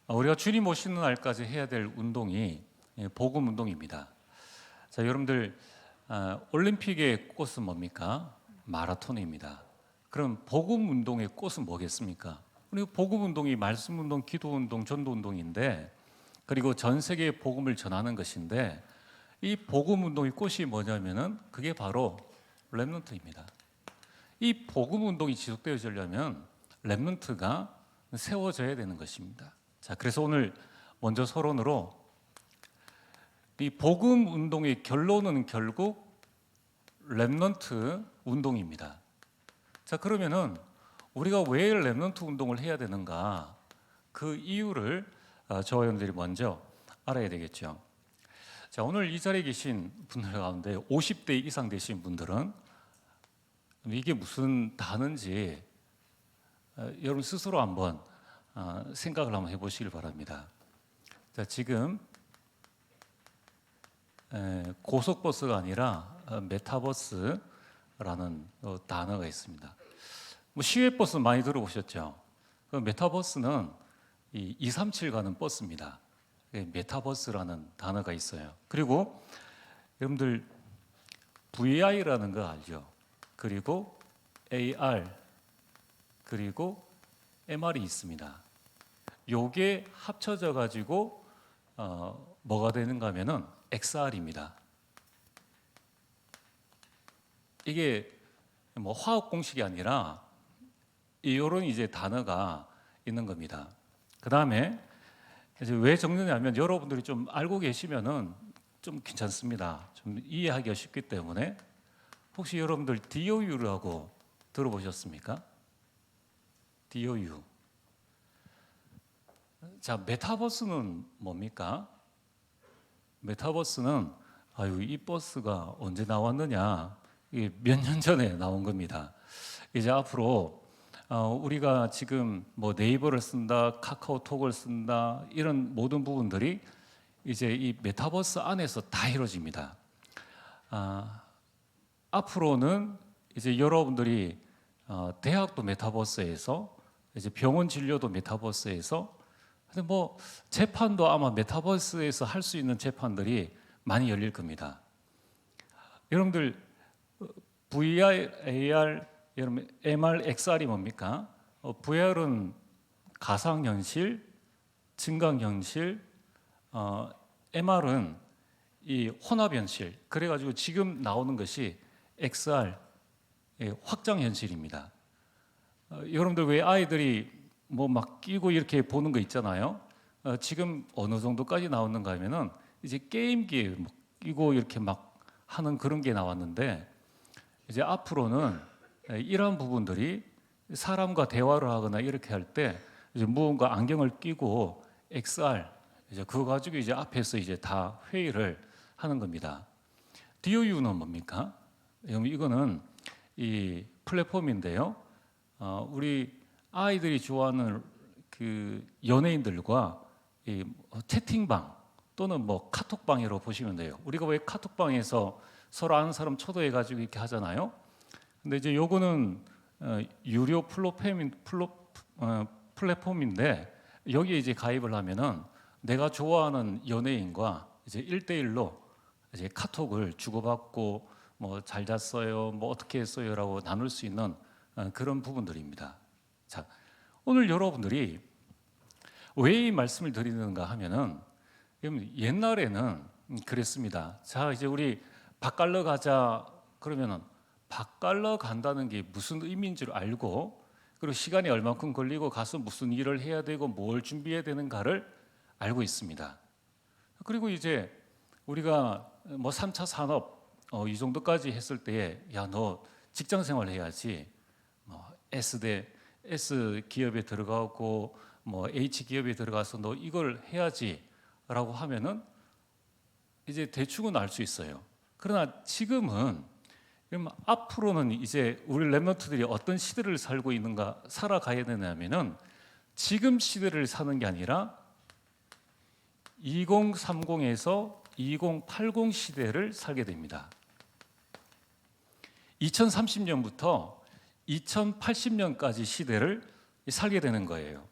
우리가 주님 오시는 날까지 해야 될 운동이 복음 운동입니다. 자, 여러분들 올림픽의 꽃은 뭡니까? 마라톤입니다. 그럼 복음 운동의 꽃은 뭐겠습니까? 그리고 복음 운동이 말씀 운동, 기도 운동, 전도 운동인데, 그리고 전 세계에 복음을 전하는 것인데, 이 복음 운동의 꽃이 뭐냐면은 그게 바로 렘넌트입니다. 이 복음 운동이 지속되어지려면 렘넌트가 세워져야 되는 것입니다. 자, 그래서 오늘 먼저 서론으로 이 복음 운동의 결론은 결국 렘넌트 운동입니다. 자, 그러면은 우리가 왜 렘넌트 운동을 해야 되는가? 그 이유를 저와 여러분들이 먼저 알아야 되겠죠. 자, 오늘 이 자리에 계신 분들 가운데 50대 이상 되신 분들은 이게 무슨 단어인지 여러분 스스로 한번 생각을 한번 해보시길 바랍니다. 자, 지금 고속버스가 아니라 메타버스라는 단어가 있습니다. 뭐 시외버스 많이 들어보셨죠? 그 메타버스는 이 237 가는 버스입니다. 메타버스라는 단어가 있어요. 그리고 여러분들 VI라는 거 알죠? 그리고 AR 그리고 MR이 있습니다. 요게 합쳐져 가지고 뭐가 되는가 하면은 XR입니다. 이게 뭐 화학 공식이 아니라 이런 이제 단어가 있는 겁니다. 그 다음에 이제 왜 적느냐면 여러분들이 좀 알고 계시면은 좀 괜찮습니다. 좀 이해하기가 쉽기 때문에. 혹시 여러분들 DOU라고 들어보셨습니까? DOU. 자, 메타버스는 뭡니까? 메타버스는 이 버스가 언제 나왔느냐? 이게 몇 년 전에 나온 겁니다. 이제 앞으로 우리가 지금 뭐 네이버를 쓴다, 카카오톡을 쓴다 이런 모든 부분들이 이제 이 메타버스 안에서 다 이루어집니다. 앞으로는 이제 여러분들이 대학도 메타버스에서 이제 병원 진료도 메타버스에서 근데 뭐 재판도 아마 메타버스에서 할 수 있는 재판들이 많이 열릴 겁니다. 여러분들 VR, AR, 여러분 MR, XR이 뭡니까? VR은 가상현실, 증강현실, MR은 이 혼합현실. 그래가지고 지금 나오는 것이 XR, 확장현실입니다. 여러분들 왜 아이들이 뭐 막 끼고 이렇게 보는 거 있잖아요. 지금 어느 정도까지 나오는가 하면은 이제 게임기에 뭐 끼고 이렇게 막 하는 그런 게 나왔는데 이제 앞으로는 이런 부분들이 사람과 대화를 하거나 이렇게 할 때 이제 무언가 안경을 끼고 XR 이제 그거 가지고 이제 앞에서 이제 다 회의를 하는 겁니다. DOU는 뭡니까? 이거는 이 플랫폼인데요. 우리 아이들이 좋아하는 그 연예인들과 이 채팅방 또는 뭐 카톡방이라고 보시면 돼요. 우리가 왜 카톡방에서 서로 아는 사람 초대해가지고 이렇게 하잖아요. 근데 이제 요거는 유료 플랫폼인데 여기에 이제 가입을 하면은 내가 좋아하는 연예인과 이제 1대1로 이제 카톡을 주고받고 뭐 잘 잤어요, 뭐 어떻게 했어요라고 나눌 수 있는 그런 부분들입니다. 자, 오늘 여러분들이 왜 이 말씀을 드리는가 하면은 옛날에는 그랬습니다. 자, 이제 우리 밥 갈러 가자 그러면은 밥 갈러 간다는 게 무슨 의미인 줄 알고 그리고 시간이 얼마큼 걸리고 가서 무슨 일을 해야 되고 뭘 준비해야 되는가를 알고 있습니다. 그리고 이제 우리가 뭐 3차 산업 이 정도까지 했을 때에 야, 너 직장 생활 해야지. 뭐 S 기업에 들어가고 뭐 H 기업에 들어가서 너 이걸 해야지라고 하면은 이제 대충은 알 수 있어요. 그러나 지금은 앞으로는 이제 우리 렘넌트들이 어떤 시대를 살고 있는가 살아가야 되냐면은 지금 시대를 사는 게 아니라 2030에서 2080 시대를 살게 됩니다. 2030년부터 2080년까지 시대를 살게 되는 거예요.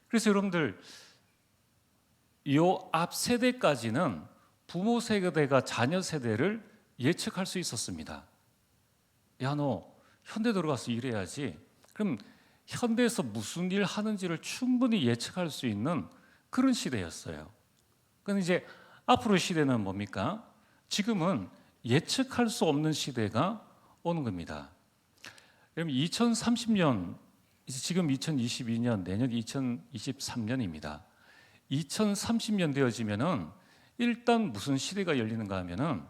그래서 여러분들 요 앞 세대까지는 부모 세대가 자녀 세대를 예측할 수 있었습니다. 야, 너 현대 들어가서 일해야지. 그럼 현대에서 무슨 일 하는지를 충분히 예측할 수 있는 그런 시대였어요. 그런데 이제 앞으로 시대는 뭡니까? 지금은 예측할 수 없는 시대가 오는 겁니다. 여러분 2030년, 지금 2022년, 내년 2023년입니다. 2030년 되어지면은 일단 무슨 시대가 열리는가 하면은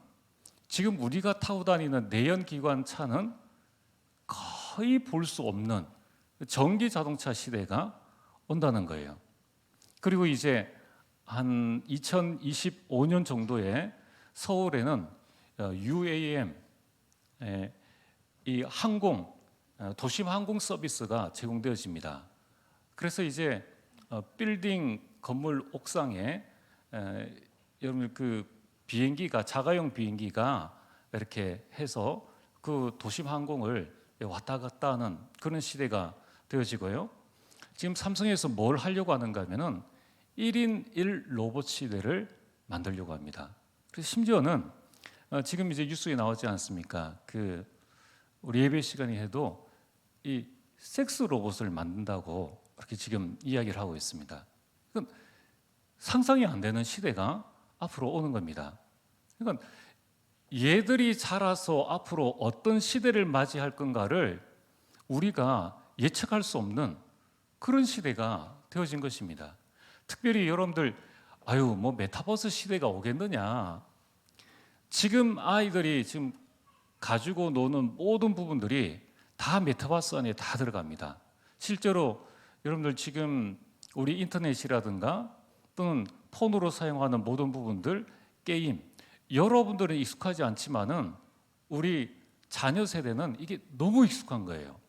지금 우리가 타고 다니는 내연기관 차는 거의 볼 수 없는 전기 자동차 시대가 온다는 거예요. 그리고 이제 한 2025년 정도에 서울에는 UAM, 이 항공, 도심 항공 서비스가 제공되어집니다. 그래서 이제 빌딩 건물 옥상에 여러분 그 비행기가, 자가용 비행기가 이렇게 해서 그 도심 항공을 왔다 갔다 하는 그런 시대가 되어지고요. 지금 삼성에서 뭘 하려고 하는가 하면은 1인 1 로봇 시대를 만들려고 합니다. 그래서 심지어는 지금 이제 뉴스에 나오지 않습니까? 그 우리 예배 시간에 해도 이 섹스 로봇을 만든다고 이렇게 지금 이야기를 하고 있습니다. 상상이 안 되는 시대가 앞으로 오는 겁니다. 그러니까 얘들이 자라서 앞으로 어떤 시대를 맞이할 건가를 우리가 예측할 수 없는 그런 시대가 되어진 것입니다. 특별히 여러분들 뭐 메타버스 시대가 오겠느냐. 지금 아이들이 지금 가지고 노는 모든 부분들이 다 메타버스 안에 다 들어갑니다. 실제로 여러분들 지금 우리 인터넷이라든가 또는 폰으로 사용하는 모든 부분들, 게임, 여러분들은 익숙하지 않지만은 우리 자녀 세대는 이게 너무 익숙한 거예요.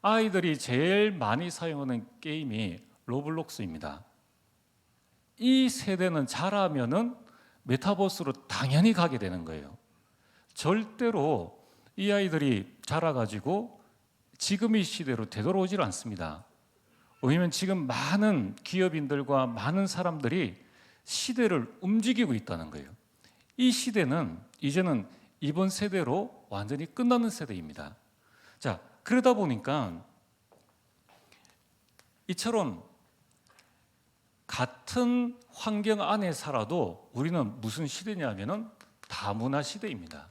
아이들이 제일 많이 사용하는 게임이 로블록스입니다. 이 세대는 자라면은 메타버스로 당연히 가게 되는 거예요. 절대로 이 아이들이 자라가지고 지금 이 시대로 되돌아오질 않습니다. 왜냐하면 지금 많은 기업인들과 많은 사람들이 시대를 움직이고 있다는 거예요. 이 시대는 이제는 이번 세대로 완전히 끝나는 세대입니다. 자, 그러다 보니까 이처럼 같은 환경 안에 살아도 우리는 무슨 시대냐면은 다문화 시대입니다.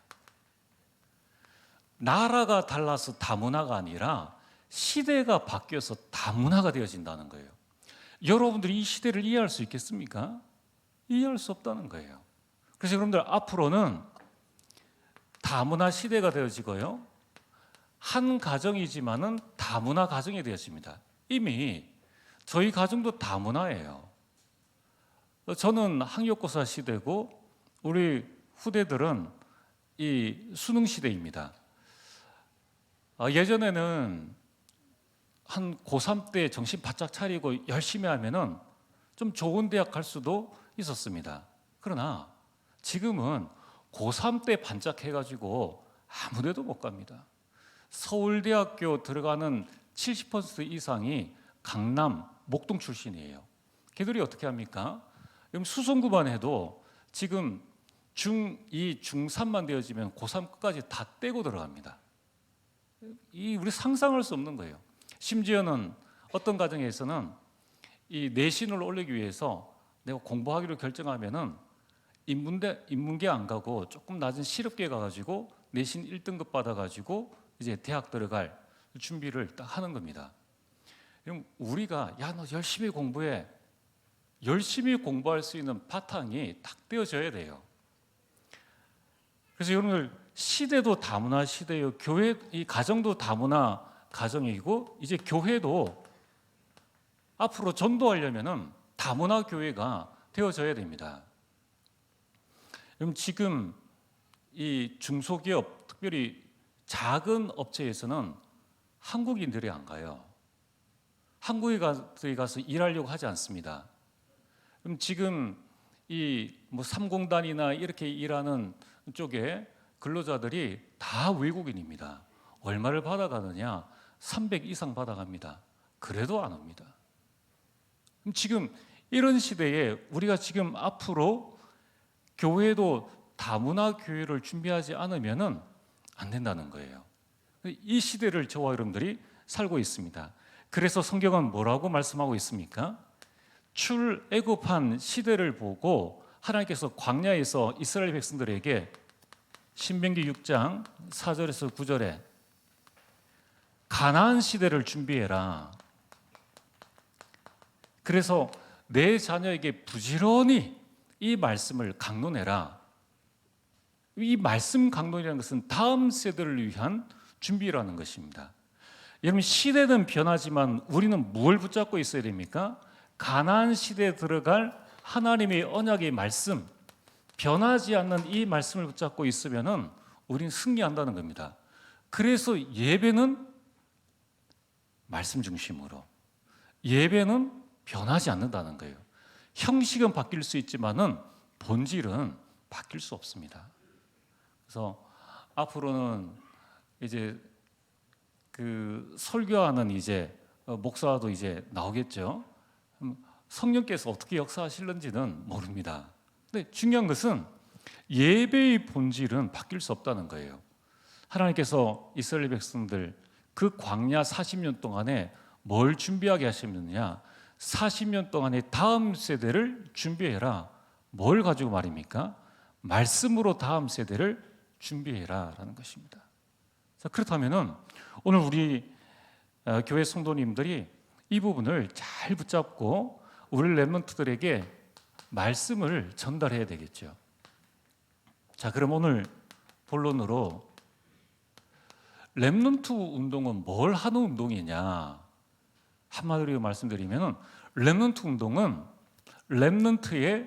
나라가 달라서 다문화가 아니라 시대가 바뀌어서 다문화가 되어진다는 거예요. 여러분들이 이 시대를 이해할 수 있겠습니까? 이해할 수 없다는 거예요. 그래서 여러분들 앞으로는 다문화 시대가 되어지고요. 한 가정이지만은 다문화 가정이 되어집니다. 이미 저희 가정도 다문화예요. 저는 학력고사 시대고 우리 후대들은 이 수능 시대입니다. 예전에는 한 고3 때 정신 바짝 차리고 열심히 하면은 좀 좋은 대학 갈 수도 있었습니다. 그러나 지금은 고3 때 반짝해가지고 아무 데도 못 갑니다. 서울대학교 들어가는 70% 이상이 강남, 목동 출신이에요. 걔들이 어떻게 합니까? 그럼 수성구만 해도 지금 중2, 중3만 되어지면 고3 끝까지 다 떼고 들어갑니다. 우리 상상할 수 없는 거예요. 심지어는 어떤 가정에서는 이 내신을 올리기 위해서 내가 공부하기로 결정하면은 인문계 안 가고 조금 낮은 실업계 가가지고 내신 1등급 받아가지고 이제 대학 들어갈 준비를 딱 하는 겁니다. 그럼 우리가 너 열심히 공부해. 열심히 공부할 수 있는 바탕이 딱 되어져야 돼요. 그래서 여러분들 시대도 다문화 시대요. 교회, 이 가정도 다문화 가정이고 이제 교회도 앞으로 전도하려면은 다문화 교회가 되어져야 됩니다. 그럼 지금 이 중소기업, 특별히 작은 업체에서는 한국인들이 안 가요. 한국인들이 가서 일하려고 하지 않습니다. 그럼 지금 이 3공단이나 이렇게 일하는 쪽에 근로자들이 다 외국인입니다. 얼마를 받아가느냐? 300 이상 받아갑니다. 그래도 안 옵니다. 그럼 지금 이런 시대에 우리가 지금 앞으로 교회도 다문화 교회를 준비하지 않으면은 안 된다는 거예요. 이 시대를 저와 여러분들이 살고 있습니다. 그래서 성경은 뭐라고 말씀하고 있습니까? 출애굽한 시대를 보고 하나님께서 광야에서 이스라엘 백성들에게 신명기 6장 4절에서 9절에 가나안 시대를 준비해라. 그래서 내 자녀에게 부지런히 이 말씀을 강론해라. 이 말씀 강론이라는 것은 다음 세대를 위한 준비라는 것입니다. 여러분, 시대는 변하지만 우리는 뭘 붙잡고 있어야 됩니까? 가나안 시대에 들어갈 하나님의 언약의 말씀, 변하지 않는 이 말씀을 붙잡고 있으면은 우리는 승리한다는 겁니다. 그래서 예배는 말씀 중심으로, 예배는 변하지 않는다는 거예요. 형식은 바뀔 수 있지만은 본질은 바뀔 수 없습니다. 그래서 앞으로는 이제 그 설교하는 이제 목사도 이제 나오겠죠. 성령께서 어떻게 역사하실는지는 모릅니다. 근데 중요한 것은 예배의 본질은 바뀔 수 없다는 거예요. 하나님께서 이스라엘 백성들 그 광야 40년 동안에 뭘 준비하게 하셨느냐? 40년 동안에 다음 세대를 준비해라. 뭘 가지고 말입니까? 말씀으로 다음 세대를 준비해라 라는 것입니다. 자, 그렇다면은 오늘 우리 교회 성도님들이 이 부분을 잘 붙잡고 우리 렘넌트들에게 말씀을 전달해야 되겠죠. 자, 그럼 오늘 본론으로 렘넌트 운동은 뭘 하는 운동이냐? 한마디로 말씀드리면 렘넌트 운동은 렘넌트의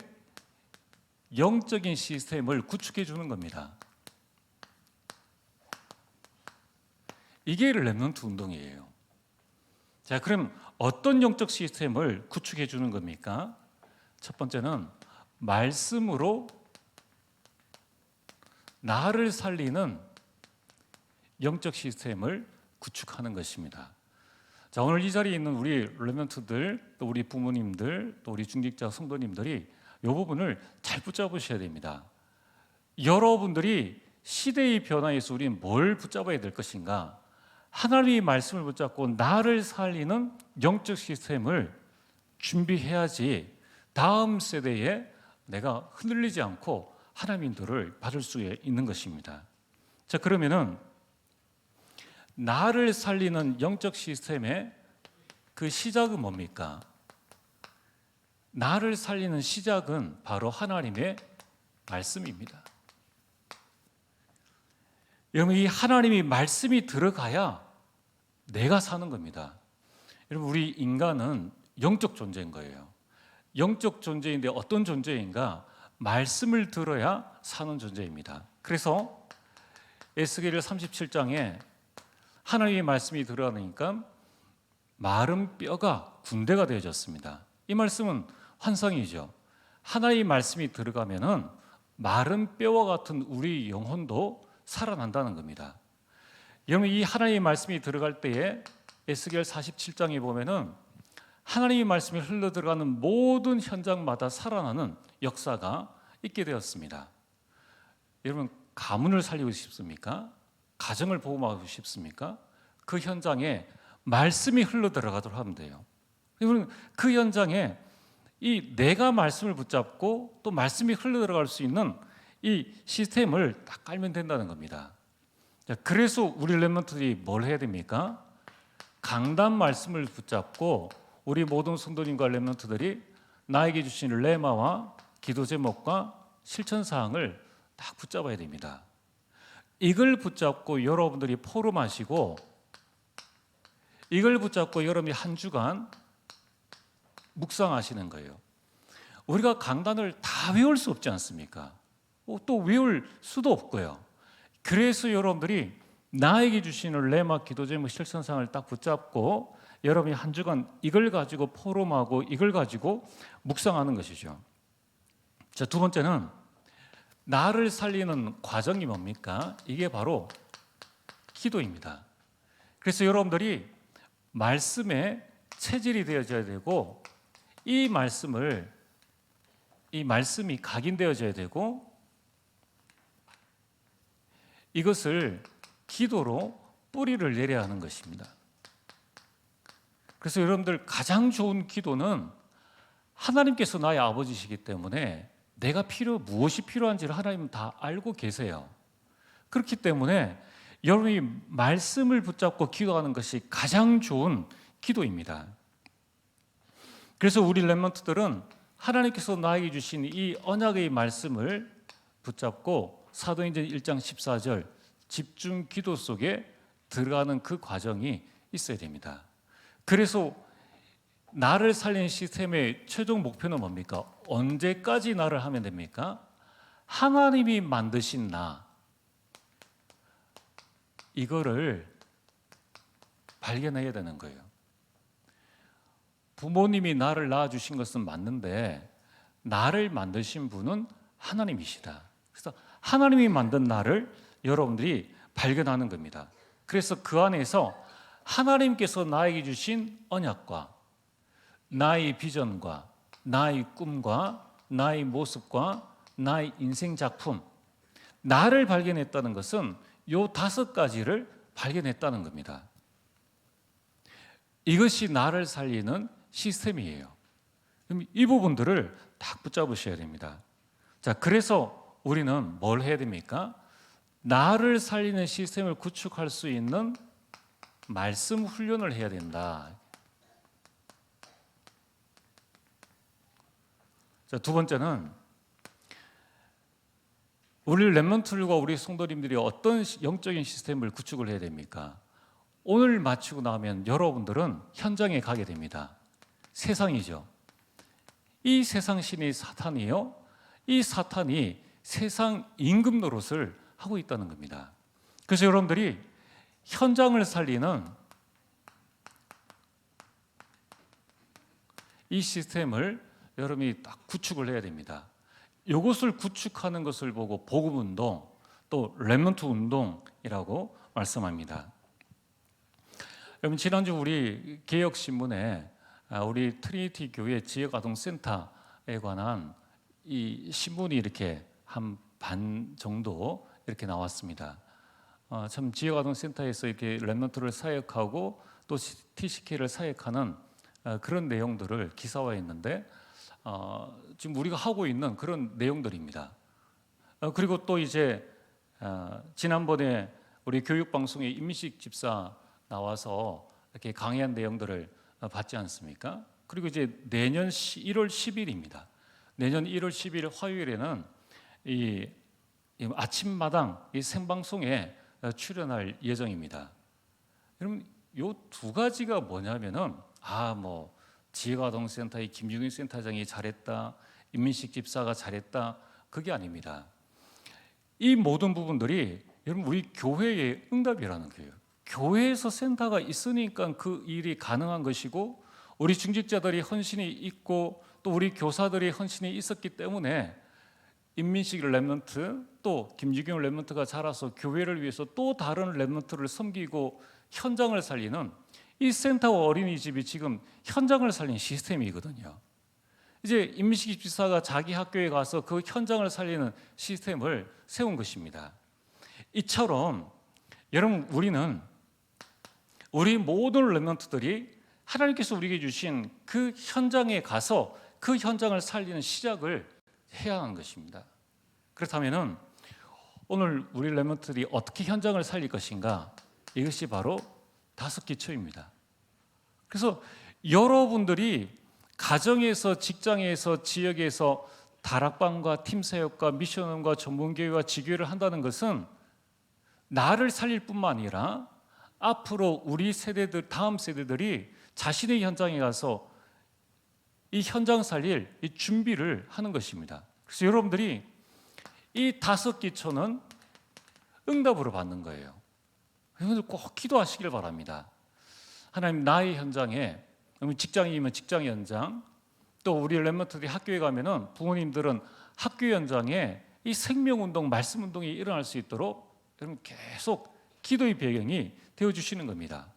영적인 시스템을 구축해 주는 겁니다. 이게 렘넌트 운동이에요. 자, 그럼 어떤 영적 시스템을 구축해 주는 겁니까? 첫 번째는 말씀으로 나를 살리는 영적 시스템을 구축하는 것입니다. 자, 오늘 이 자리에 있는 우리 렘넌트들, 또 우리 부모님들, 또 우리 중직자 성도님들이 이 부분을 잘 붙잡으셔야 됩니다. 여러분들이 시대의 변화에서 우리는 뭘 붙잡아야 될 것인가? 하나님의 말씀을 붙잡고 나를 살리는 영적 시스템을 준비해야지 다음 세대에 내가 흔들리지 않고 하나님의 인도를 받을 수 있는 것입니다. 자, 그러면은 나를 살리는 영적 시스템의 그 시작은 뭡니까? 나를 살리는 시작은 바로 하나님의 말씀입니다. 여러분, 이 하나님의 말씀이 들어가야 내가 사는 겁니다. 여러분, 우리 인간은 영적 존재인 거예요. 영적 존재인데 어떤 존재인가? 말씀을 들어야 사는 존재입니다. 그래서 에스겔 37장에 하나님의 말씀이 들어가니까 마른 뼈가 군대가 되어졌습니다. 이 말씀은 환상이죠. 하나님의 말씀이 들어가면은 마른 뼈와 같은 우리 영혼도 살아난다는 겁니다. 여러분, 이 하나님의 말씀이 들어갈 때에 에스겔 47장에 보면은 하나님의 말씀이 흘러 들어가는 모든 현장마다 살아나는 역사가 있게 되었습니다. 여러분, 가문을 살리고 싶습니까? 가정을 보호하고 싶습니까? 그 현장에 말씀이 흘러 들어가도록 하면 돼요. 여러분, 그 현장에 이 내가 말씀을 붙잡고 또 말씀이 흘러 들어갈 수 있는 이 시스템을 딱 깔면 된다는 겁니다. 그래서 우리 렘넌트들이 뭘 해야 됩니까? 강단 말씀을 붙잡고 우리 모든 성도님과 렘넌트들이 나에게 주신 레마와 기도 제목과 실천 사항을 딱 붙잡아야 됩니다. 이걸 붙잡고 여러분들이 포럼하시고 이걸 붙잡고 여러분이 한 주간 묵상하시는 거예요. 우리가 강단을 다 외울 수 없지 않습니까? 또 외울 수도 없고요. 그래서 여러분들이 나에게 주시는 레마 기도 제목 실천상을 딱 붙잡고 여러분이 한 주간 이걸 가지고 포럼하고 이걸 가지고 묵상하는 것이죠. 자, 두 번째는 나를 살리는 과정이 뭡니까? 이게 바로 기도입니다. 그래서 여러분들이 말씀에 체질이 되어져야 되고 이 말씀이 각인되어져야 되고 이것을 기도로 뿌리를 내려야 하는 것입니다. 그래서 여러분들 가장 좋은 기도는 하나님께서 나의 아버지시기 때문에 내가 무엇이 필요한지를 하나님은 다 알고 계세요. 그렇기 때문에 여러분이 말씀을 붙잡고 기도하는 것이 가장 좋은 기도입니다. 그래서 우리 렘넌트들은 하나님께서 나에게 주신 이 언약의 말씀을 붙잡고 사도행전 1장 14절 집중 기도 속에 들어가는 그 과정이 있어야 됩니다. 그래서 나를 살리는 시스템의 최종 목표는 뭡니까? 언제까지 나를 하면 됩니까? 하나님이 만드신 나, 이거를 발견해야 되는 거예요. 부모님이 나를 낳아주신 것은 맞는데 나를 만드신 분은 하나님이시다. 그래서 하나님이 만든 나를 여러분들이 발견하는 겁니다. 그래서 그 안에서 하나님께서 나에게 주신 언약과 나의 비전과 나의 꿈과 나의 모습과 나의 인생 작품, 나를 발견했다는 것은 요 5가지를 발견했다는 겁니다. 이것이 나를 살리는 시스템이에요. 그럼 이 부분들을 딱 붙잡으셔야 됩니다. 자, 그래서 우리는 뭘 해야 됩니까? 나를 살리는 시스템을 구축할 수 있는 말씀 훈련을 해야 된다. 자, 두 번째는 우리 렘넌트들과 우리 성도님들이 어떤 영적인 시스템을 구축을 해야 됩니까? 오늘 마치고 나면 여러분들은 현장에 가게 됩니다. 세상이죠. 이 세상 신이 사탄이요. 이 사탄이 세상 임금 노릇을 하고 있다는 겁니다. 그래서 여러분들이 현장을 살리는 이 시스템을 여러분이 딱 구축을 해야 됩니다. 이것을 구축하는 것을 보고 복음운동 또 렘넌트 운동이라고 말씀합니다. 여러분 지난주 우리 개혁신문에 우리 트리니티 교회 지역아동센터에 관한 이 신문이 이렇게 한 반 정도 이렇게 나왔습니다. 참 지역아동센터에서 이렇게 렘넌트를 사역하고 또 TCK를 사역하는 그런 내용들을 기사화했는데 지금 우리가 하고 있는 그런 내용들입니다. 그리고 또 이제 지난번에 우리 교육방송에 임민식 집사 나와서 이렇게 강의한 내용들을 봤지 않습니까? 그리고 이제 내년 1월 10일입니다. 내년 1월 10일 화요일에는 이 아침마당 이 생방송에 출연할 예정입니다. 여러분 요 2가지가 뭐냐면은 지역아동센터의 김중인 센터장이 잘했다, 임민식 집사가 잘했다, 그게 아닙니다. 이 모든 부분들이 여러분 우리 교회의 응답이라는 거예요. 교회에서 센터가 있으니까 그 일이 가능한 것이고 우리 중직자들이 헌신이 있고 또 우리 교사들이 헌신이 있었기 때문에 임민식 렘넌트 또 김주경 렘넌트가 자라서 교회를 위해서 또 다른 렘넌트를 섬기고 현장을 살리는 이 센터와 어린이집이 지금 현장을 살리는 시스템이거든요. 이제 임민식 집사가 자기 학교에 가서 그 현장을 살리는 시스템을 세운 것입니다. 이처럼 여러분 우리 모든 렘넌트들이 하나님께서 우리에게 주신 그 현장에 가서 그 현장을 살리는 시작을 해야 하는 것입니다. 그렇다면은 오늘 우리 렘넌트들이 어떻게 현장을 살릴 것인가? 이것이 바로 5기초입니다. 그래서 여러분들이 가정에서, 직장에서, 지역에서 다락방과 팀사역과 미션원과 전문교회와 지교회를 한다는 것은 나를 살릴 뿐만 아니라 앞으로 우리 세대들, 다음 세대들이 자신의 현장에 가서 이 현장 살릴 이 준비를 하는 것입니다. 그래서 여러분들이 이 5기초는 응답으로 받는 거예요. 여러분들 꼭 기도하시길 바랍니다. 하나님, 나의 현장에, 직장이면 직장 현장, 또 우리 렘넌트들이 학교에 가면은 부모님들은 학교 현장에 이 생명운동, 말씀운동이 일어날 수 있도록 여러분 계속 기도의 배경이 되어주시는 겁니다.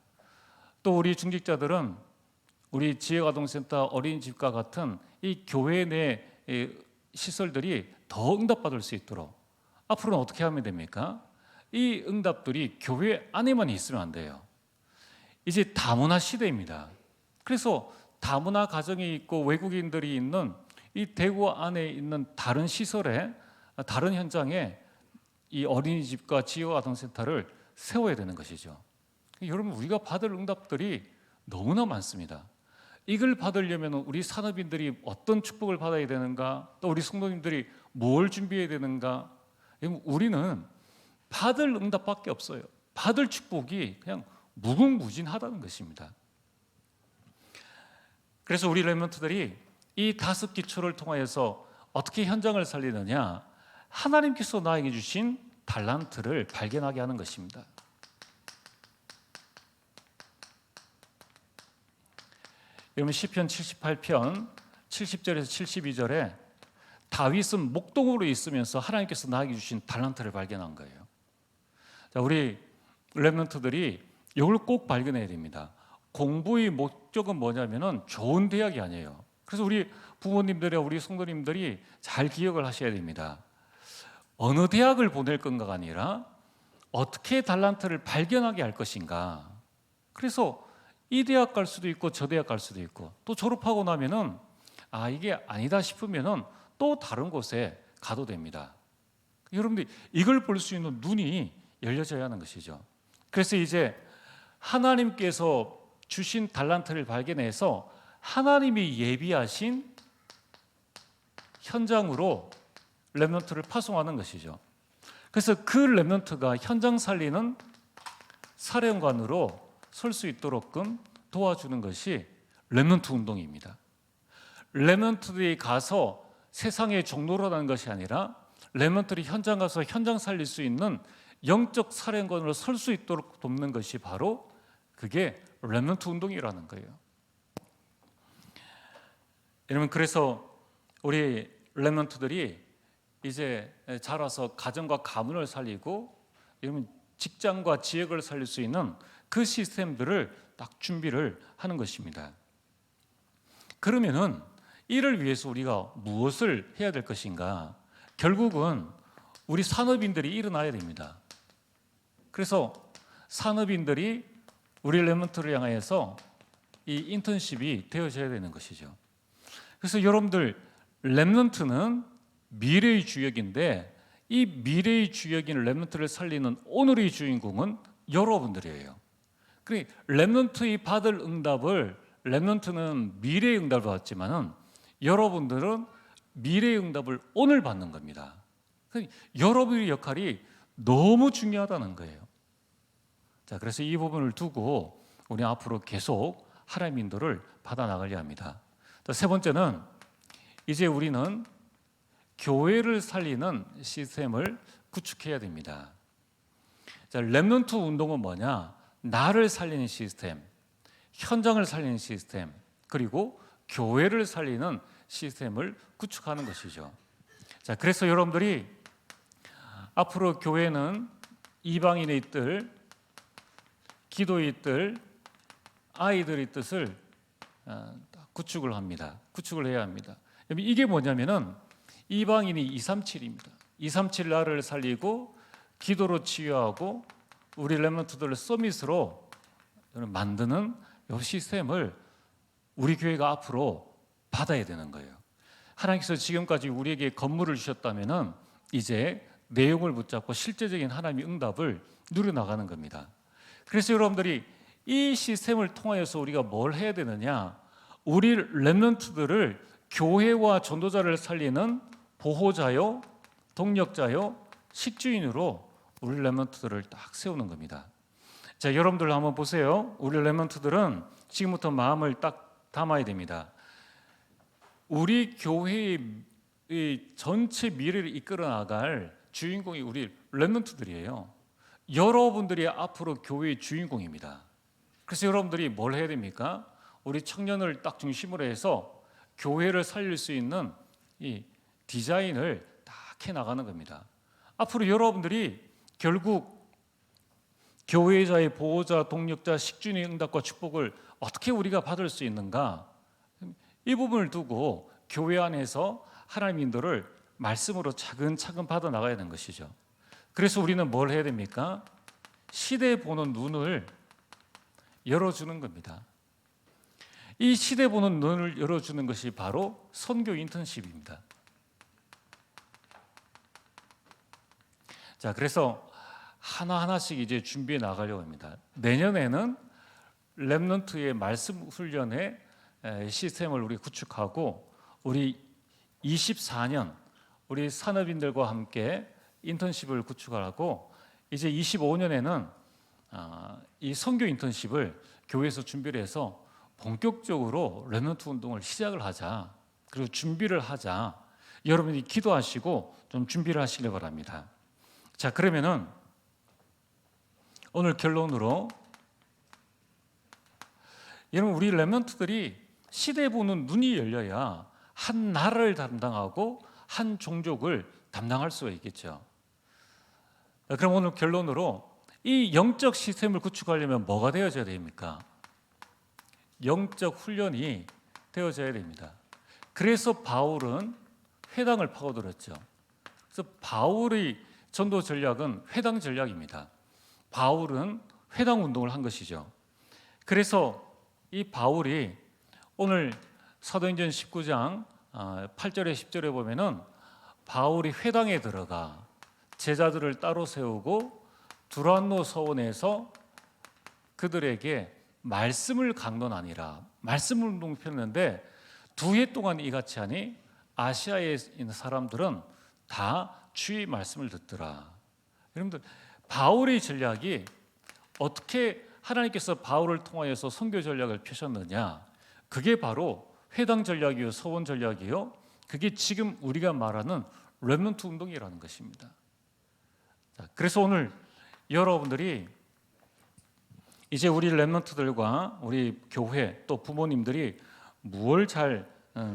또 우리 중직자들은 우리 지역아동센터, 어린이집과 같은 이 교회 내 시설들이 더 응답받을 수 있도록 앞으로는 어떻게 하면 됩니까? 이 응답들이 교회 안에만 있으면 안 돼요. 이제 다문화 시대입니다. 그래서 다문화 가정이 있고 외국인들이 있는 이 대구 안에 있는 다른 시설에, 다른 현장에 이 어린이집과 지역아동센터를 세워야 되는 것이죠. 여러분, 우리가 받을 응답들이 너무나 많습니다. 이걸 받으려면 우리 산업인들이 어떤 축복을 받아야 되는가, 또 우리 성도님들이 뭘 준비해야 되는가. 우리는 받을 응답밖에 없어요. 받을 축복이 그냥 무궁무진하다는 것입니다. 그래서 우리 렘넌트들이 이 5기초를 통하여서 어떻게 현장을 살리느냐, 하나님께서 나에게 주신 달란트를 발견하게 하는 것입니다. 여러분, 시편 78편 70절에서 72절에 다윗은 목동으로 있으면서 하나님께서 나에게 주신 달란트를 발견한 거예요. 자, 우리 렘넌트들이 이걸 꼭 발견해야 됩니다. 공부의 목적은 뭐냐면은 좋은 대학이 아니에요. 그래서 우리 부모님들이나 우리 성도님들이 잘 기억을 하셔야 됩니다. 어느 대학을 보낼 건가가 아니라 어떻게 달란트를 발견하게 할 것인가. 그래서 이 대학 갈 수도 있고 저 대학 갈 수도 있고, 또 졸업하고 나면은 이게 아니다 싶으면은 또 다른 곳에 가도 됩니다. 여러분들이 이걸 볼 수 있는 눈이 열려져야 하는 것이죠. 그래서 이제 하나님께서 주신 달란트를 발견해서 하나님이 예비하신 현장으로 렘넌트를 파송하는 것이죠. 그래서 그 렘넌트가 현장 살리는 사령관으로 설 수 있도록끔 도와주는 것이 렘넌트 운동입니다. 렘넌트들이 가서 세상의 종로로 가는 것이 아니라 렘넌트들이 현장 가서 현장 살릴 수 있는 영적 사령관으로 설 수 있도록 돕는 것이 바로 그게 렘넌트 운동이라는 거예요. 여러분, 그래서 우리 렘넌트들이 이제 자라서 가정과 가문을 살리고 여러분 직장과 지역을 살릴 수 있는 그 시스템들을 딱 준비를 하는 것입니다. 그러면은 이를 위해서 우리가 무엇을 해야 될 것인가? 결국은 우리 산업인들이 일어나야 됩니다. 그래서 산업인들이 우리 렘넌트를 향해서 이 인턴십이 되어져야 되는 것이죠. 그래서 여러분들, 렘넌트는 미래의 주역인데 이 미래의 주역인 렘넌트를 살리는 오늘의 주인공은 여러분들이에요. 그러니까 렘넌트의 받을 응답을, 렘넌트는 미래의 응답을 받았지만은 여러분들은 미래의 응답을 오늘 받는 겁니다. 그러니까 여러분의 역할이 너무 중요하다는 거예요. 자, 그래서 이 부분을 두고 우리 앞으로 계속 하나님의 인도를 받아 나가려 합니다. 자, 세 번째는 이제 우리는 교회를 살리는 시스템을 구축해야 됩니다. 자, 렘넌트 운동은 뭐냐? 나를 살리는 시스템, 현장을 살리는 시스템, 그리고 교회를 살리는 시스템을 구축하는 것이죠. 자, 그래서 여러분들이 앞으로 교회는 이방인의 뜻, 기도의 뜻, 아이들의 뜻을 구축을 합니다. 구축을 해야 합니다. 이게 뭐냐면은 이방인이 237입니다. 237 나를 살리고 기도로 치유하고 우리 렘넌트들을 서밋으로 만드는 이 시스템을 우리 교회가 앞으로 받아야 되는 거예요. 하나님께서 지금까지 우리에게 건물을 주셨다면은 이제 내용을 붙잡고 실제적인 하나님의 응답을 누려나가는 겁니다. 그래서 여러분들이 이 시스템을 통하여서 우리가 뭘 해야 되느냐? 우리 렘넌트들을 교회와 전도자를 살리는 보호자요, 동력자요, 식주인으로 우리 렘넌트들을 딱 세우는 겁니다. 자, 여러분들 한번 보세요. 우리 렘넌트들은 지금부터 마음을 딱 담아야 됩니다. 우리 교회의 전체 미래를 이끌어 나갈 주인공이 우리 렘넌트들이에요. 여러분들이 앞으로 교회의 주인공입니다. 그래서 여러분들이 뭘 해야 됩니까? 우리 청년을 딱 중심으로 해서 교회를 살릴 수 있는 이 디자인을 딱 해나가는 겁니다. 앞으로 여러분들이 결국 교회자의 보호자, 동력자, 식주인의 응답과 축복을 어떻게 우리가 받을 수 있는가? 이 부분을 두고 교회 안에서 하나님 인도를 말씀으로 차근차근 받아 나가야 되는 것이죠. 그래서 우리는 뭘 해야 됩니까? 시대에 보는 눈을 열어주는 겁니다. 이 시대 보는 눈을 열어주는 것이 바로 선교 인턴십입니다. 자, 그래서 하나하나씩 이제 준비해 나가려고 합니다. 내년에는 렘넌트의 말씀 훈련의 시스템을 우리 구축하고, 우리 24년 우리 산업인들과 함께 인턴십을 구축하고, 이제 25년에는 이 선교 인턴십을 교회에서 준비를 해서 본격적으로 렘넌트 운동을 시작을 하자, 그리고 준비를 하자. 여러분이 기도하시고 좀 준비를 하시길 바랍니다. 자, 그러면은 오늘 결론으로, 여러분, 우리 렘넌트들이 시대 보는 눈이 열려야 한 나라를 담당하고 한 종족을 담당할 수가 있겠죠. 그럼 오늘 결론으로, 이 영적 시스템을 구축하려면 뭐가 되어져야 됩니까? 영적 훈련이 되어져야 됩니다. 그래서 바울은 회당을 파고들었죠. 그래서 바울의 전도 전략은 회당 전략입니다. 바울은 회당 운동을 한 것이죠. 그래서 이 바울이 오늘 사도행전 19장 8절에 10절에 보면은, 바울이 회당에 들어가 제자들을 따로 세우고 두란노 서원에서 그들에게 말씀을 강론하니라, 말씀 운동을 폈는데, 2해 동안 이같이 하니 아시아에 있는 사람들은 다 주의 말씀을 듣더라. 여러분들, 바울의 전략이 어떻게 하나님께서 바울을 통하여서 선교 전략을 펴셨느냐, 그게 바로 회당 전략이요, 서원 전략이요, 그게 지금 우리가 말하는 렘넌트 운동이라는 것입니다. 그래서 오늘 여러분들이 이제 우리 렘넌트들과 우리 교회 또 부모님들이 무엇을 잘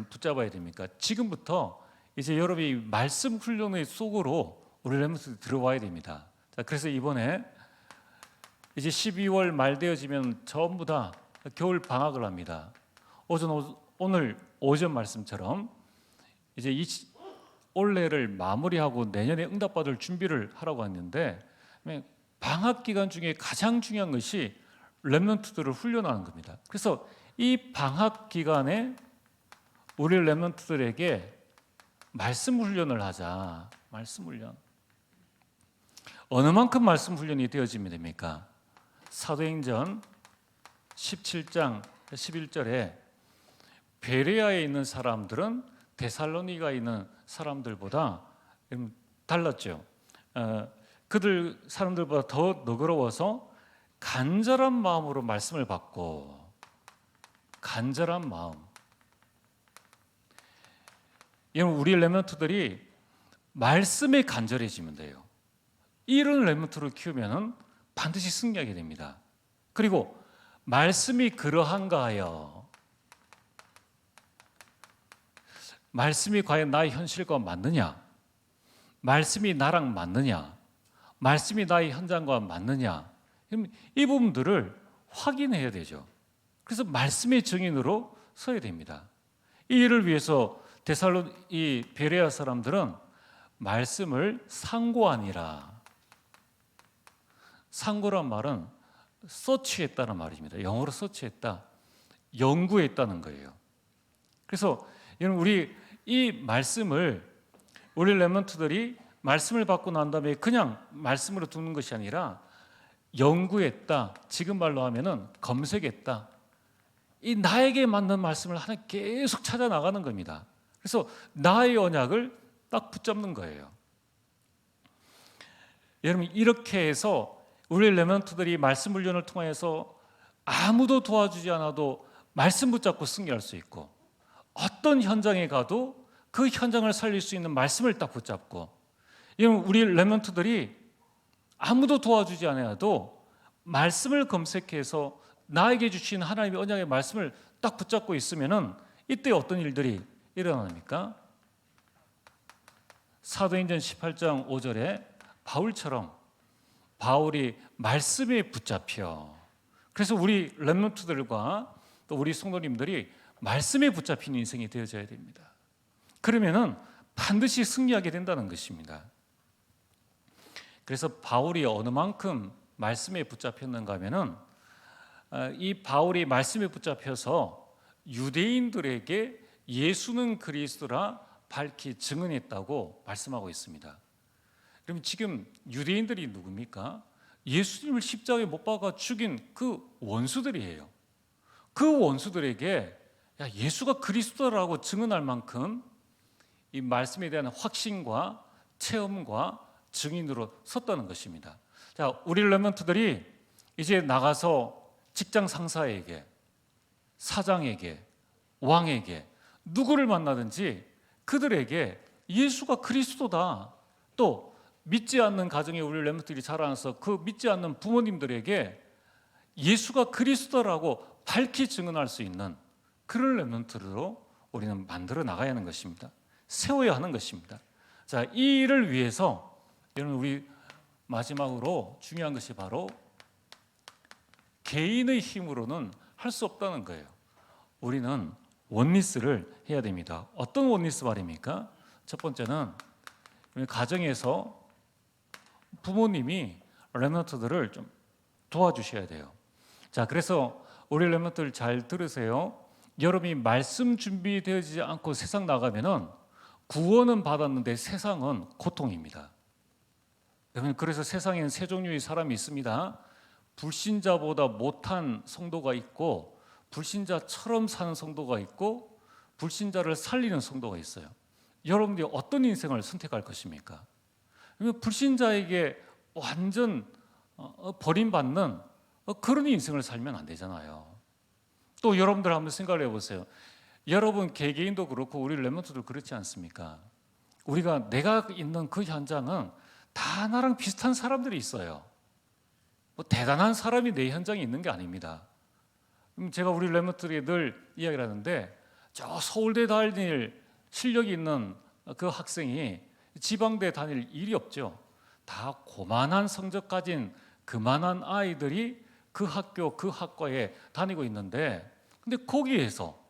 붙잡아야 됩니까? 지금부터 이제 여러분이 말씀 훈련의 속으로 우리 렘넌트들이 들어와야 됩니다. 자, 그래서 이번에 이제 12월 말 되어지면 전부 다 겨울 방학을 합니다. 오늘 오전 말씀처럼 이제 올해를 마무리하고 내년에 응답받을 준비를 하라고 했는데, 방학 기간 중에 가장 중요한 것이 렘넌트들을 훈련하는 겁니다. 그래서 이 방학 기간에 우리 렘넌트들에게 말씀 훈련을 하자. 말씀 훈련. 어느 만큼 말씀 훈련이 되어지면 됩니까? 사도행전 17장 11절에 베레아에 있는 사람들은 데살로니가에 있는 사람들보다 달랐죠. 그들 사람들보다 더 너그러워서 간절한 마음으로 말씀을 받고, 간절한 마음. 여러분, 우리 렘넌트들이 말씀에 간절해지면 돼요. 이런 렘넌트를 키우면 반드시 승리하게 됩니다. 그리고 말씀이 그러한가 하여, 말씀이 과연 나의 현실과 맞느냐, 말씀이 나랑 맞느냐, 말씀이 나의 현장과 맞느냐, 이 부분들을 확인해야 되죠. 그래서 말씀의 증인으로 서야 됩니다. 이 일을 위해서 이 베레아 사람들은 말씀을 상고하니라. 상고란 말은 서치했다는 말입니다. 영어로 서치했다, 연구했다는 거예요. 그래서 여러분, 우리 이 말씀을, 우리 렘넌트들이 말씀을 받고 난 다음에 그냥 말씀으로 듣는 것이 아니라 연구했다, 지금 말로 하면은 검색했다, 이 나에게 맞는 말씀을 하나 계속 찾아 나가는 겁니다. 그래서 나의 언약을 딱 붙잡는 거예요. 여러분, 이렇게 해서 우리 렘넌트들이 말씀 훈련을 통해서 아무도 도와주지 않아도 말씀 붙잡고 승리할 수 있고, 어떤 현장에 가도 그 현장을 살릴 수 있는 말씀을 딱 붙잡고, 우리 렘넌트들이 아무도 도와주지 않아도 말씀을 검색해서 나에게 주신 하나님의 언약의 말씀을 딱 붙잡고 있으면은 이때 어떤 일들이 일어납니까? 사도행전 18장 5절에 바울처럼 바울이 말씀에 붙잡혀 그래서 우리 렘넌트들과 또 우리 성도님들이 말씀에 붙잡힌 인생이 되어져야 됩니다. 그러면은 반드시 승리하게 된다는 것입니다. 그래서 바울이 어느 만큼 말씀에 붙잡혔는가 하면은 이 바울이 말씀에 붙잡혀서 유대인들에게 예수는 그리스도라 밝히 증언했다고 말씀하고 있습니다. 그럼 지금 유대인들이 누굽니까? 예수님을 십자가에 못 박아 죽인 그 원수들이에요. 그 원수들에게 야, 예수가 그리스도라고 증언할 만큼 이 말씀에 대한 확신과 체험과 증인으로 섰다는 것입니다. 자, 우리 렘넌트들이 이제 나가서 직장 상사에게, 사장에게, 왕에게 누구를 만나든지 그들에게 예수가 그리스도다. 또 믿지 않는 가정에 우리 렘넌트들이 자라나서 그 믿지 않는 부모님들에게 예수가 그리스도라고 밝히 증언할 수 있는 그런 렘넌트로 우리는 만들어 나가야 하는 것입니다. 세워야 하는 것입니다. 자, 이 일을 위해서 여러분 우리 마지막으로 중요한 것이 바로 개인의 힘으로는 할 수 없다는 거예요. 우리는 원리스를 해야 됩니다. 어떤 원리스 말입니까? 첫 번째는 가정에서 부모님이 렘넌트들을 좀 도와주셔야 돼요. 자, 그래서 우리 렘넌트들 잘 들으세요. 여러분이 말씀 준비되지 않고 세상 나가면은 구원은 받았는데 세상은 고통입니다. 여러분, 그래서 세상에는 세 종류의 사람이 있습니다. 불신자보다 못한 성도가 있고, 불신자처럼 사는 성도가 있고, 불신자를 살리는 성도가 있어요. 여러분들이 어떤 인생을 선택할 것입니까? 불신자에게 완전 버림받는 그런 인생을 살면 안 되잖아요. 또 여러분들 한번 생각을 해보세요. 여러분 개개인도 그렇고 우리 렘넌트도 그렇지 않습니까? 우리가 내가 있는 그 현장은 다 나랑 비슷한 사람들이 있어요. 뭐 대단한 사람이 내 현장에 있는 게 아닙니다. 제가 우리 렘넌트들이 늘 이야기를 하는데 저 서울대 다닐 실력이 있는 그 학생이 지방대 다닐 일이 없죠. 다 고만한 성적 가진 그만한 아이들이 그 학교 그 학과에 다니고 있는데 근데 거기에서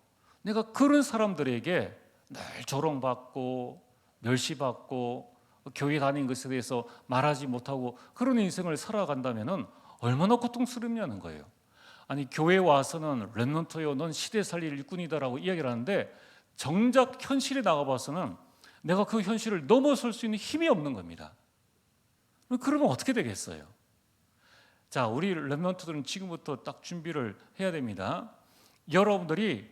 내가 그런 사람들에게 늘 조롱받고 멸시받고 교회 다닌 것에 대해서 말하지 못하고 그런 인생을 살아간다면 얼마나 고통스럽냐는 거예요. 아니 교회 와서는 렘넌트요 넌 시대 살릴 일꾼이다라고 이야기를 하는데 정작 현실에 나가봐서는 내가 그 현실을 넘어설 수 있는 힘이 없는 겁니다. 그러면 어떻게 되겠어요? 자, 우리 렘넌트들은 지금부터 딱 준비를 해야 됩니다. 여러분들이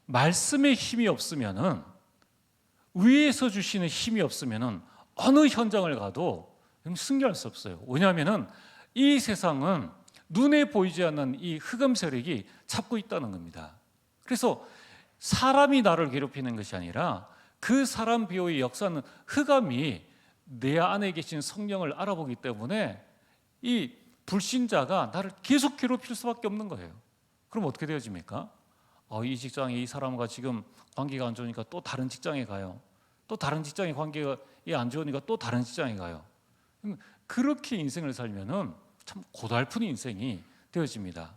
말씀의 힘이 없으면은 위에서 주시는 힘이 없으면은 어느 현장을 가도 승리할 수 없어요. 왜냐하면은 이 세상은 눈에 보이지 않는 이 흑암 세력이 잡고 있다는 겁니다. 그래서 사람이 나를 괴롭히는 것이 아니라 그 사람 비호의 역사는 흑암이 내 안에 계신 성령을 알아보기 때문에 이 불신자가 나를 계속 괴롭힐 수밖에 없는 거예요. 그럼 어떻게 되어집니까? 이 직장에 이 사람과 지금 관계가 안 좋으니까 또 다른 직장에 가요. 또 다른 직장에 관계가 안 좋으니까 또 다른 직장에 가요. 그렇게 인생을 살면은 참 고달픈 인생이 되어집니다.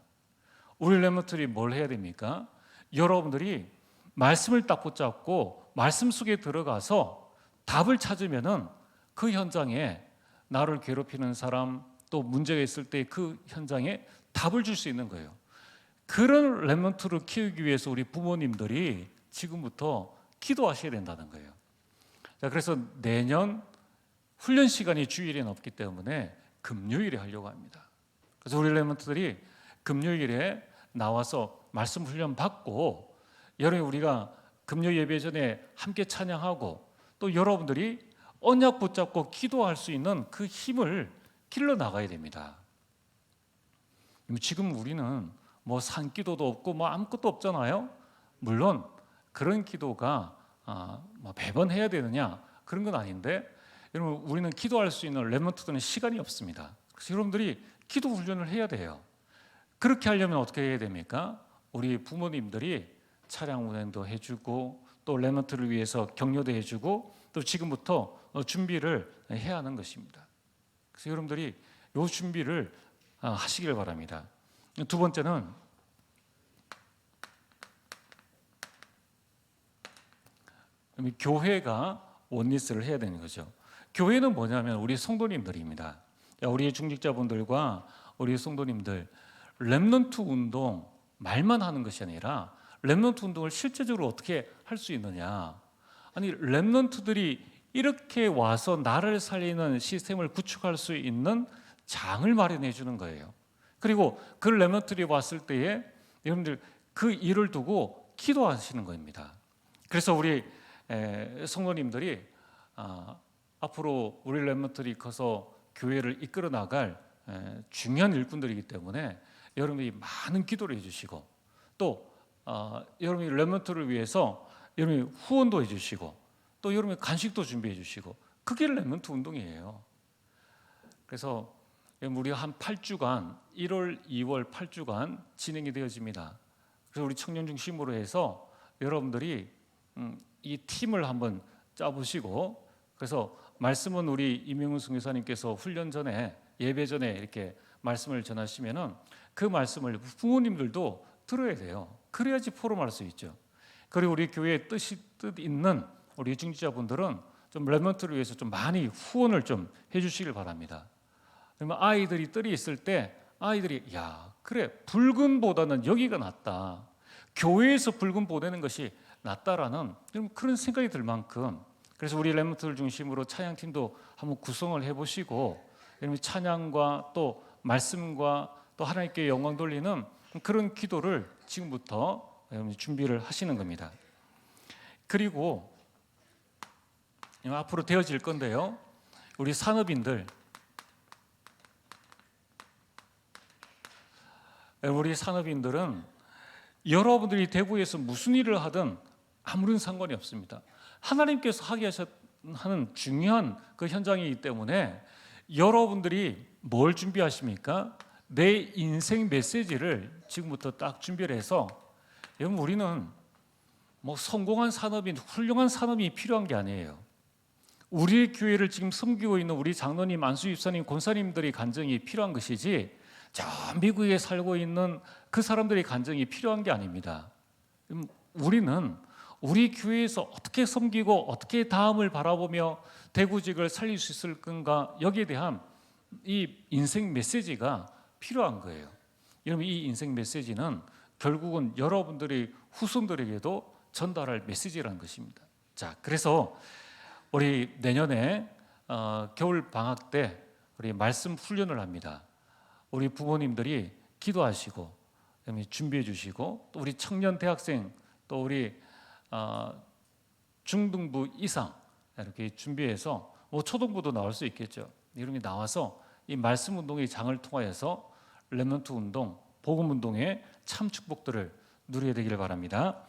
우리 렘넌트들이 뭘 해야 됩니까? 여러분들이 말씀을 딱 붙잡고 말씀 속에 들어가서 답을 찾으면은 그 현장에 나를 괴롭히는 사람 또 문제가 있을 때 그 현장에 답을 줄 수 있는 거예요. 그런 렘넌트를 키우기 위해서 우리 부모님들이 지금부터 기도하셔야 된다는 거예요. 자, 그래서 내년 훈련 시간이 주일에는 없기 때문에 금요일에 하려고 합니다. 그래서 우리 렘넌트들이 금요일에 나와서 말씀 훈련 받고 여러분 우리가 금요 예배 전에 함께 찬양하고 또 여러분들이 언약 붙잡고 기도할 수 있는 그 힘을 길러 나가야 됩니다. 지금 우리는 뭐 산기도도 없고 뭐 아무것도 없잖아요. 물론 그런 기도가 뭐 매번 해야 되느냐 그런 건 아닌데 여러분 우리는 기도할 수 있는 렘넌트들은 시간이 없습니다. 그래서 여러분들이 기도 훈련을 해야 돼요. 그렇게 하려면 어떻게 해야 됩니까? 우리 부모님들이 차량 운행도 해주고 또 렘넌트를 위해서 격려도 해주고 또 지금부터 준비를 해야 하는 것입니다. 그래서 여러분들이 이 준비를 하시길 바랍니다. 두 번째는 교회가 원리스를 해야 되는 거죠. 교회는 뭐냐면 우리 성도님들입니다. 우리 중직자분들과 우리 성도님들, 렘넌트 운동 말만 하는 것이 아니라 렘넌트 운동을 실제적으로 어떻게 할 수 있느냐. 아니, 렘넌트들이 이렇게 와서 나를 살리는 시스템을 구축할 수 있는 장을 마련해 주는 거예요. 그리고 그 렘넌트들이 왔을 때에 여러분들 그 일을 두고 기도하시는 겁니다. 그래서 우리 성도님들이 앞으로 우리 렘넌트들이 커서 교회를 이끌어 나갈 중요한 일꾼들이기 때문에 여러분이 많은 기도를 해주시고 또 여러분이 렘넌트를 위해서 여러분이 후원도 해주시고 또 여러분이 간식도 준비해 주시고 그게 렘넌트 운동이에요. 그래서 우리 한 8주간 1월, 2월 8주간 진행이 되어집니다. 그래서 우리 청년 중심으로 해서 여러분들이 이 팀을 한번 짜보시고 그래서 말씀은 우리 이명훈 선교사님께서 훈련 전에 예배 전에 이렇게 말씀을 전하시면은 그 말씀을 부모님들도 들어야 돼요. 그래야지 포럼할 수 있죠. 그리고 우리 교회의 뜻 있는 우리 중직자분들은 좀 렘넌트를 위해서 좀 많이 후원을 좀 해주시길 바랍니다. 그러면 아이들이 뜰이 있을 때 아이들이 야 그래 붉은보다는 여기가 낫다. 교회에서 붉은 보내는 것이 낫다라는 그런 생각이 들 만큼 그래서 우리 렘넌트를 중심으로 찬양팀도 한번 구성을 해보시고 찬양과 또 말씀과 또 하나님께 영광 돌리는 그런 기도를 지금부터 준비를 하시는 겁니다. 그리고 앞으로 되어질 건데요. 우리 산업인들 우리 산업인들은 여러분들이 대구에서 무슨 일을 하든 아무런 상관이 없습니다. 하나님께서 하게 하는 중요한 그 현장이기 때문에 여러분들이 뭘 준비하십니까? 내 인생 메시지를 지금부터 딱 준비를 해서 여러분 우리는 뭐 성공한 산업인 훌륭한 산업이 필요한 게 아니에요. 우리 교회를 지금 섬기고 있는 우리 장로님, 안수 집사님, 권사님들이 간증이 필요한 것이지 저 미국에 살고 있는 그 사람들의 간증이 필요한 게 아닙니다. 우리는 우리 교회에서 어떻게 섬기고 어떻게 다음을 바라보며 대구직을 살릴 수 있을 건가 여기에 대한 이 인생 메시지가 필요한 거예요. 여러분 이 인생 메시지는 결국은 여러분들의 후손들에게도 전달할 메시지라는 것입니다. 자, 그래서 우리 내년에 겨울 방학 때 우리 말씀 훈련을 합니다. 우리 부모님들이 기도하시고 준비해 주시고 또 우리 청년 대학생 또 우리 중등부 이상 이렇게 준비해서 뭐 초등부도 나올 수 있겠죠. 이름이 나와서 이 말씀 운동의 장을 통하여서 렘넌트 운동, 복음 운동의 참 축복들을 누리게 되기를 바랍니다.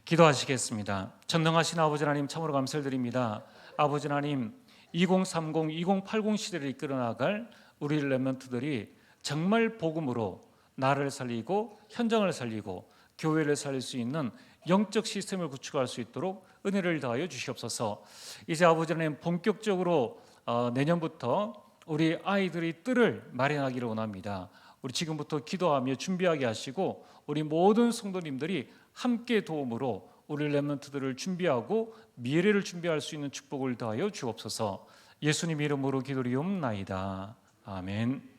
기도하시겠습니다. 전능하신 아버지 하나님 참으로 감사를 드립니다. 아버지 하나님 2030, 2080 시대를 이끌어 나갈 우리 렘넌트들이 정말 복음으로 나를 살리고 현장을 살리고 교회를 살릴 수 있는 영적 시스템을 구축할 수 있도록 은혜를 더하여 주시옵소서. 이제 아버지 하나님 본격적으로 내년부터 우리 아이들의 뜰을 마련하기를 원합니다. 우리 지금부터 기도하며 준비하게 하시고 우리 모든 성도님들이 함께 도움으로 우리 렘넌트들을 준비하고 미래를 준비할 수 있는 축복을 더하여 주옵소서. 예수님 이름으로 기도리옵나이다. 아멘.